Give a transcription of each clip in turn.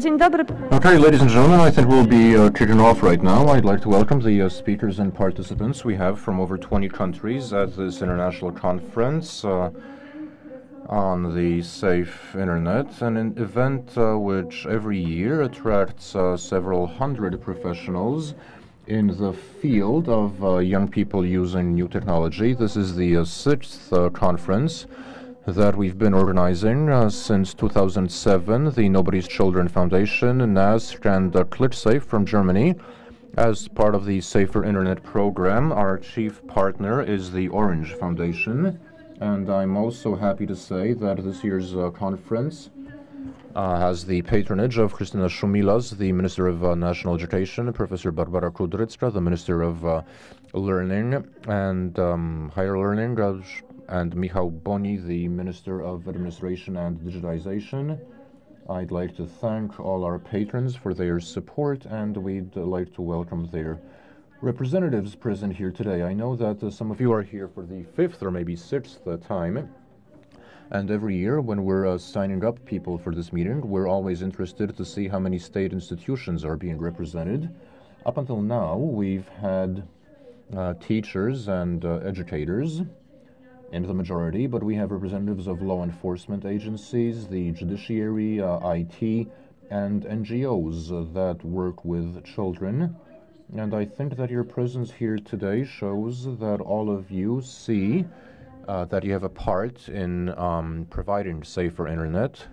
Dzień dobry. Okay, ladies and gentlemen, I think we'll be kicking off right now. I'd like to welcome the speakers and participants we have from over 20 countries at this international conference on the Safe Internet, an event which every year attracts several hundred professionals in the field of young people using new technology. This is the sixth conference that we've been organizing since 2007. The Nobody's Children Foundation, NASC, and ClickSafe from Germany. As part of the Safer Internet program, our chief partner is the Orange Foundation. And I'm also happy to say that this year's conference has the patronage of Krystyna Szumilas, the Minister of National Education, Professor Barbara Kudrycka, the Minister of Learning and Higher Learning, and Michał Boni, the Minister of Administration and Digitization. I'd like to thank all our patrons for their support, and we'd like to welcome their representatives present here today. I know that some of you are here for the fifth or maybe sixth time, and every year when we're signing up people for this meeting, we're always interested to see how many state institutions are being represented. Up until now, we've had teachers and educators in the majority, but we have representatives of law enforcement agencies, the judiciary, IT, and NGOs that work with children. And I think that your presence here today shows that all of you see that you have a part in providing safer internet.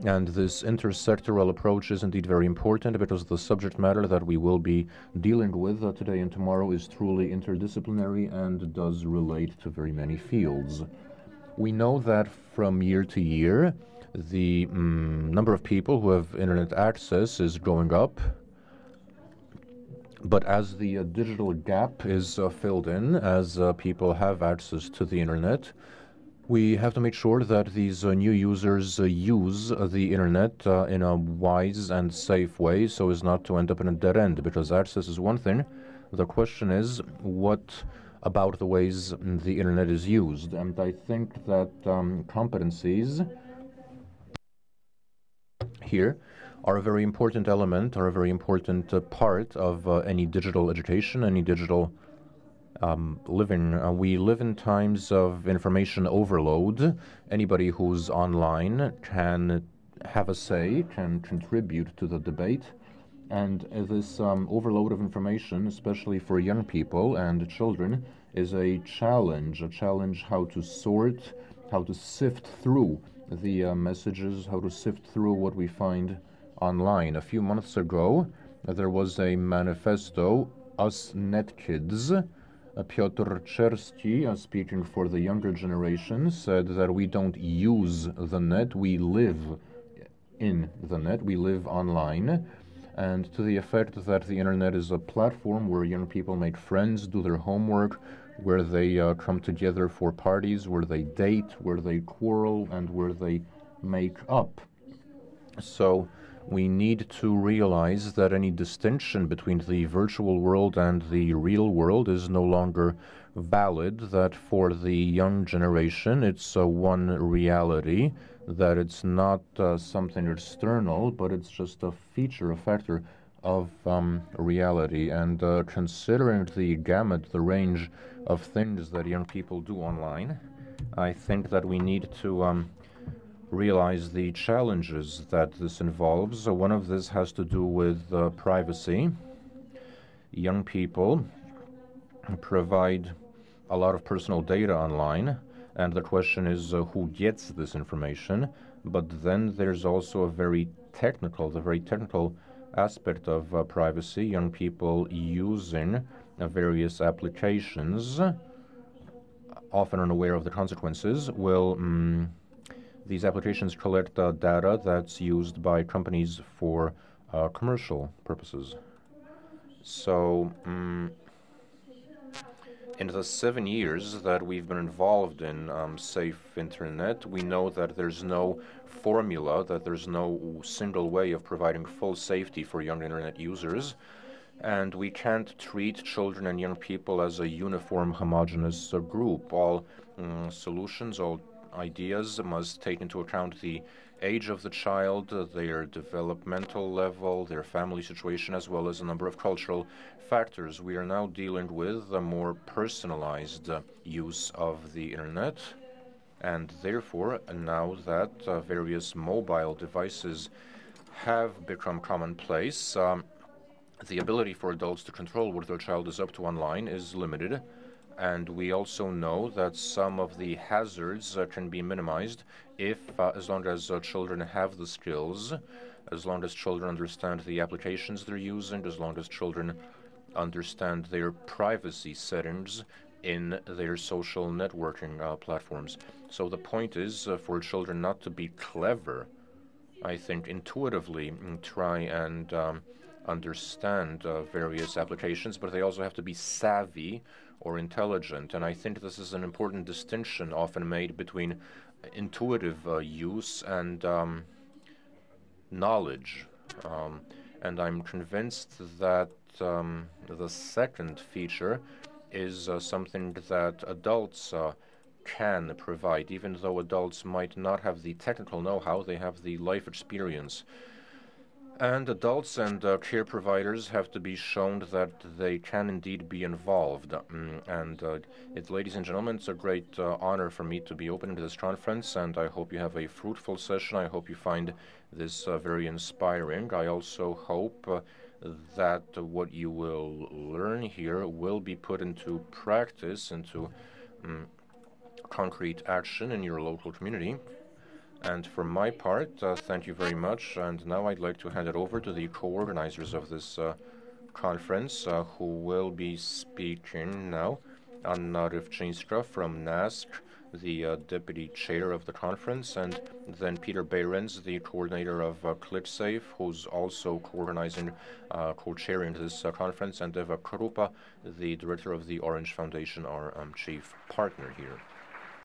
And this intersectoral approach is indeed very important because the subject matter that we will be dealing with today and tomorrow is truly interdisciplinary and does relate to very many fields. We know that from year to year, the number of people who have internet access is going up. But as the digital gap is filled in, as people have access to the internet, we have to make sure that these new users use the internet in a wise and safe way so as not to end up in a dead end, because access is one thing. The question is, what about the ways the internet is used? And I think that competencies here are a very important element, are a very important part of any digital education, any digital living. We live in times of information overload. Anybody who's online can have a say, can contribute to the debate. And this overload of information, especially for young people and children, is a challenge how to sort, how to sift through the messages, how to sift through what we find online. A few months ago, there was a manifesto, Us Net Kids. Piotr Czerski, speaking for the younger generation, said that we don't use the net, we live in the net, we live online, and to the effect that the internet is a platform where young people make friends, do their homework, where they come together for parties, where they date, where they quarrel, and where they make up. So we need to realize that any distinction between the virtual world and the real world is no longer valid, that for the young generation it's one reality, that it's not something external, but it's just a feature, a factor of reality. And considering the gamut, the range of things that young people do online, I think that we need to realize the challenges that this involves. So one of this has to do with privacy. Young people provide a lot of personal data online, and the question is who gets this information. But then there's also the very technical aspect of privacy. Young people using various applications, often unaware of the consequences, will these applications collect data that's used by companies for commercial purposes. So, in the 7 years that we've been involved in Safe Internet, we know that there's no formula, that there's no single way of providing full safety for young internet users. And we can't treat children and young people as a uniform, homogeneous group. All solutions, all ideas must take into account the age of the child, their developmental level, their family situation, as well as a number of cultural factors. We are now dealing with a more personalized use of the internet, and therefore, now that various mobile devices have become commonplace, the ability for adults to control what their child is up to online is limited. And we also know that some of the hazards can be minimized if, as long as children have the skills, as long as children understand the applications they're using, as long as children understand their privacy settings in their social networking platforms. So the point is for children not to be clever, I think intuitively try and understand various applications, but they also have to be savvy or intelligent. And I think this is an important distinction often made between intuitive use and knowledge. And I'm convinced that the second feature is something that adults can provide. Even though adults might not have the technical know-how, they have the life experience. And adults and care providers have to be shown that they can indeed be involved. Ladies and gentlemen, it's a great honor for me to be opening this conference, and I hope you have a fruitful session. I hope you find this very inspiring. I also hope that what you will learn here will be put into practice, into concrete action in your local community. And for my part, thank you very much. And now I'd like to hand it over to the co-organizers of this conference, who will be speaking now. Anna Rivchinska from NASK, the deputy chair of the conference, and then Peter Behrens, the coordinator of ClickSafe, who's also co-organizing, co-chairing this conference, and Eva Krupa, the director of the Orange Foundation, our chief partner here.